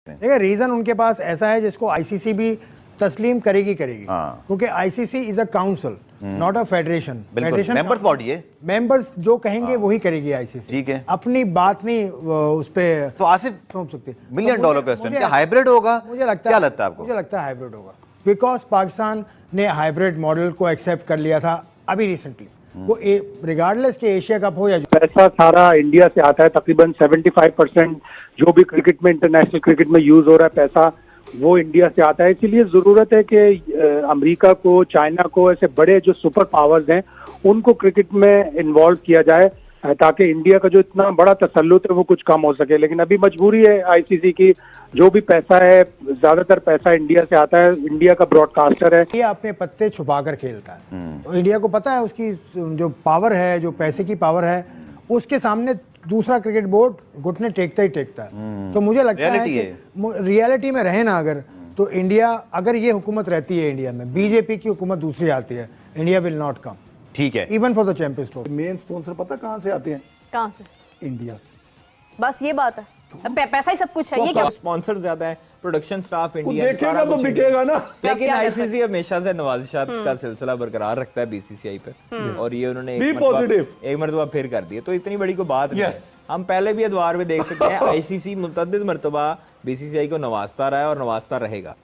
देखिए रीजन उनके पास ऐसा है जिसको आईसीसी भी तस्लीम करेगी क्योंकि ICC is a council not a federation. Federation members body है, मेंबर्स जो कहेंगे वही करेगी आईसीसी। ठीक है, अपनी बात नहीं उस पे तो आसिफ सौंप सकते। $1 मिलियन क्वेश्चन, क्या हाइब्रिड होगा? मुझे लगता क्या लगता है आपको? मुझे लगता है हाइब्रिड होगा, बिकॉज पाकिस्तान ने हाइब्रिड मॉडल को एक्सेप्ट कर लिया था अभी रिसेंटली। वो रिगार्डलेस के एशिया कप हो या पैसा सारा इंडिया से आता है, तकरीबन 75% जो भी क्रिकेट में, इंटरनेशनल क्रिकेट में यूज हो रहा है पैसा, वो इंडिया से आता है। इसीलिए जरूरत है कि अमेरिका को, चाइना को, ऐसे बड़े जो सुपर पावर्स हैं उनको क्रिकेट में इन्वॉल्व किया जाए, ताकि इंडिया का जो इतना बड़ा तसल्लुत है वो कुछ कम हो सके। लेकिन अभी मजबूरी है आईसीसी की, जो भी पैसा है ज्यादातर पैसा इंडिया से आता है, इंडिया का ब्रॉडकास्टर है, ये अपने पत्ते छुपा कर खेलता है। तो इंडिया को पता है उसकी जो पावर है, जो पैसे की पावर है, उसके सामने दूसरा क्रिकेट बोर्ड घुटने टेकता ही टेकता है। तो मुझे लगता है कि रियलिटी में रहे ना अगर, तो इंडिया, अगर ये हुकूमत रहती है इंडिया में, बीजेपी की हुकूमत दूसरी आती है, इंडिया विल नॉट कम। ठीक है, even for the champions trophy. Main sponsor पता कहाँ से आते हैं? कहाँ से? इंडिया से। बस ये बात है, पैसा ही सब कुछ है। ये क्या स्पॉन्सर ज्यादा है, प्रोडक्शन स्टाफ इंडिया देखेगा तो बिकेगा ना। लेकिन आईसीसी हमेशा से नवाजिशात का सिलसिला बरकरार रखता है बीसीसीआई पे, और ये उन्होंने एक मरतबा फिर कर दिया, तो इतनी बड़ी कोई बात नहीं। हम पहले भी अदवार में देख सकते हैं आईसीसी मुतअद्दिद मरतबा बीसीसीआई को नवाजता रहा है और नवाजता रहेगा।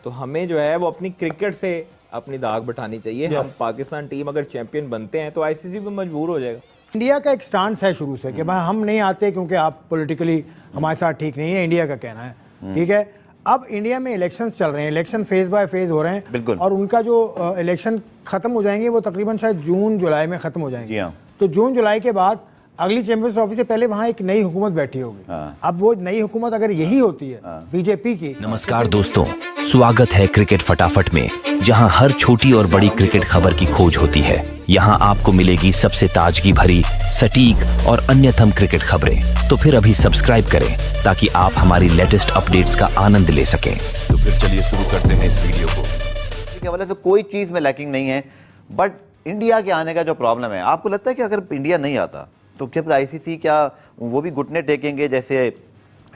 तो हमें जो है वो अपनी क्रिकेट से अपनी दाग बैठानी चाहिए। हम पाकिस्तान टीम अगर चैंपियन बनते हैं तो आईसीसी भी मजबूर हो जाएगा। इंडिया का एक स्टांस है शुरू से कि भाई हम नहीं आते क्योंकि आप पॉलिटिकली हमारे साथ ठीक नहीं है, इंडिया का कहना है। ठीक है, अब इंडिया में इलेक्शंस चल रहे हैं, इलेक्शन फेज बाय फेज हो रहे हैं, और उनका जो इलेक्शन खत्म हो जाएंगे वो तकरीबन शायद जून जुलाई में खत्म हो जाएंगे। तो जून जुलाई के बाद अगली चैंपियंस ट्रॉफी से पहले वहां एक नई हुकूमत बैठी होगी। अब वो नई हुकूमत अगर यही होती है बीजेपी की। नमस्कार दोस्तों, स्वागत है क्रिकेट फटाफट में, जहां हर छोटी और बड़ी क्रिकेट खबर की खोज होती है। यहां आपको मिलेगी सबसे ताजगी भरी, सटीक और अन्यतम क्रिकेट खबरें। तो फिर अभी सब्सक्राइब करें ताकि आप हमारी लेटेस्ट अपडेट्स का आनंद ले सकें। तो फिर चलिए शुरू करते हैं इस वीडियो को। इसके हवाले से कोई चीज में लैकिंग नहीं है, बट इंडिया के आने का जो प्रॉब्लम है, आपको लगता है कि अगर इंडिया नहीं आता तो क्या फिर आईसीसी क्या वो भी घुटने टेकेंगे जैसे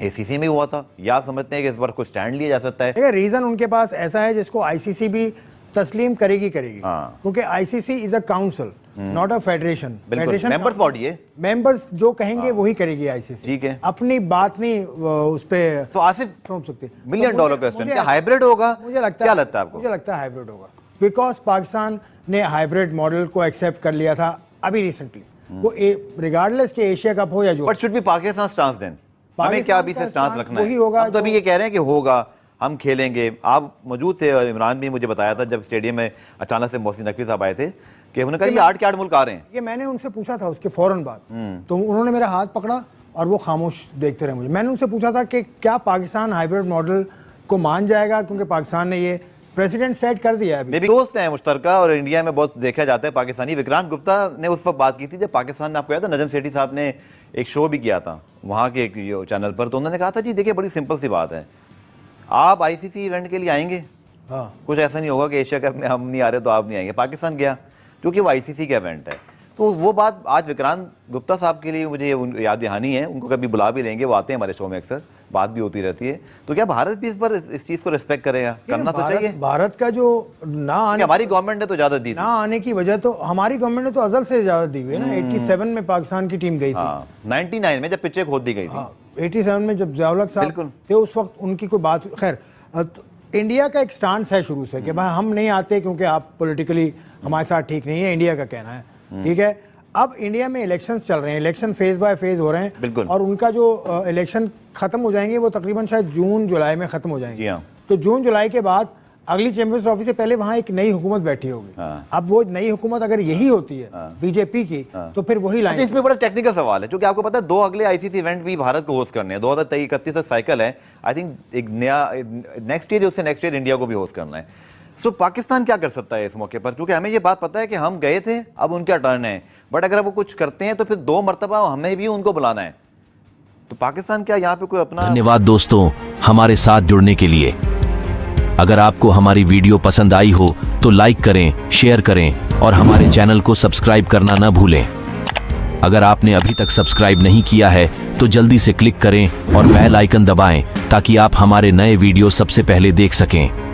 एसीसी में हुआ था, या समझते हैं कि इस बार कुछ स्टैंड लिया जा सकता है? रीजन उनके पास ऐसा है जिसको आईसीसी भी तस्लीम करेगी क्योंकि ICC is a council not a federation. Federation members body है, मेंबर्स जो कहेंगे वही करेगी आईसीसी। ठीक है, अपनी बात नहीं उस पे तो आसिफ सौंप सकते। $1 मिलियन क्वेश्चन, क्या हाइब्रिड होगा? मुझे लगता है, क्या लगता है आपको? मुझे लगता है हाइब्रिड होगा, बिकॉज पाकिस्तान ने हाइब्रिड मॉडल को एक्सेप्ट कर लिया था अभी रिसेंटली। वो रिगार्डलेस के एशिया कप हो या जो, but should be Pakistan stance then. हमें क्या अभी से स्टांस रखना है? होगा तो अभी ये कह रहे हैं कि होगा, हम खेलेंगे। आप मौजूद थे और इमरान भी मुझे बताया था जब स्टेडियम में अचानक से मोहसिन नकवी साहब आए थे कि उन्होंने कहा ये 8 के 8 मुल्क आ रहे हैं। ये मैंने उनसे पूछा था उसके फौरन बाद, तो उन्होंने मेरा हाथ पकड़ा और वो खामोश देखते रहे मुझे। मैंने उनसे पूछा था कि क्या पाकिस्तान हाइब्रिड मॉडल को मान जाएगा, क्योंकि पाकिस्तान ने ये प्रेसिडेंट सेट कर दिया है। मेरे दोस्त हैं मुश्तरका, और इंडिया में बहुत देखा जाता है पाकिस्तानी। विक्रांत गुप्ता ने उस वक्त बात की थी जब पाकिस्तान में, आपको याद है नजम सेठी साहब ने एक शो भी किया था वहाँ के एक चैनल पर, तो उन्होंने कहा था जी देखिए बड़ी सिंपल सी बात है, आप आईसीसी इवेंट के लिए आएंगे, कुछ ऐसा नहीं होगा कि एशिया कप में हम नहीं आ रहे तो आप नहीं आएंगे। पाकिस्तान गया क्योंकि वो आईसीसी का इवेंट है। तो वो बात आज विक्रांत गुप्ता साहब के लिए मुझे याद दहानी है, उनको कभी बुला भी लेंगे, वो आते हैं हमारे शो में अक्सर, बात भी होती रहती है। तो क्या भारत भी इस पर इस चीज को रिस्पेक्ट करेगा? करना तो चाहिए। भारत का जो ना आने, हमारी गवर्नमेंट ने तो ज्यादा दी, ना आने की वजह तो हमारी गवर्नमेंट ने तो अजल से ज्यादा दी हुई है ना। 87 में पाकिस्तान की टीम गई थी, 99 में जब पिचें खोद दी गई थी, 87 में जब ज़िया-उल-हक साहब थे उस वक्त उनकी कोई बात। खैर, इंडिया का एक स्टांस है शुरू से कि भाई हम नहीं आते क्योंकि आप पॉलिटिकली हमारे साथ ठीक नहीं है, इंडिया का कहना है। ठीक है, अब इंडिया में इलेक्शंस चल रहे हैं, इलेक्शन फेज बाय फेज हो रहे हैं, और उनका जो इलेक्शन खत्म हो जाएंगे वो तकरीबन शायद जून जुलाई में खत्म हो जाएंगे। तो जून जुलाई के बाद अगली चैंपियंस ट्रॉफी से पहले वहां एक नई हुकूमत बैठी होगी। अब वो नई हुकूमत अगर यही होती है बीजेपी की, तो फिर वही लाइन। इसमें बड़ा टेक्निकल सवाल है, क्योंकि आपको पता है 2 अगले आईसीसी इवेंट भी भारत को होस्ट करने हैं। 2023-31 तक साइकिल है, आई थिंक एक नया नेक्स्ट ईयर, उससे नेक्स्ट ईयर इंडिया को भी होस्ट करना है। सो पाकिस्तान क्या कर सकता है इस मौके पर? क्योंकि हमें ये बात पता है कि हम गए थे, अब उनका टर्न है, बट अगर वो कुछ करते हैं तो फिर 2 मरतबा हमें भी उनको बुलाना है। तो पाकिस्तान क्या यहाँ पे कोई अपना? धन्यवाद दोस्तों हमारे साथ जुड़ने के लिए। अगर आपको हमारी वीडियो पसंद आई हो तो लाइक करें, शेयर करें और हमारे चैनल को सब्सक्राइब करना न भूलें। अगर आपने अभी तक सब्सक्राइब नहीं किया है तो जल्दी से क्लिक करें और बेल आइकन दबाएं ताकि आप हमारे नए वीडियो सबसे पहले देख सकें।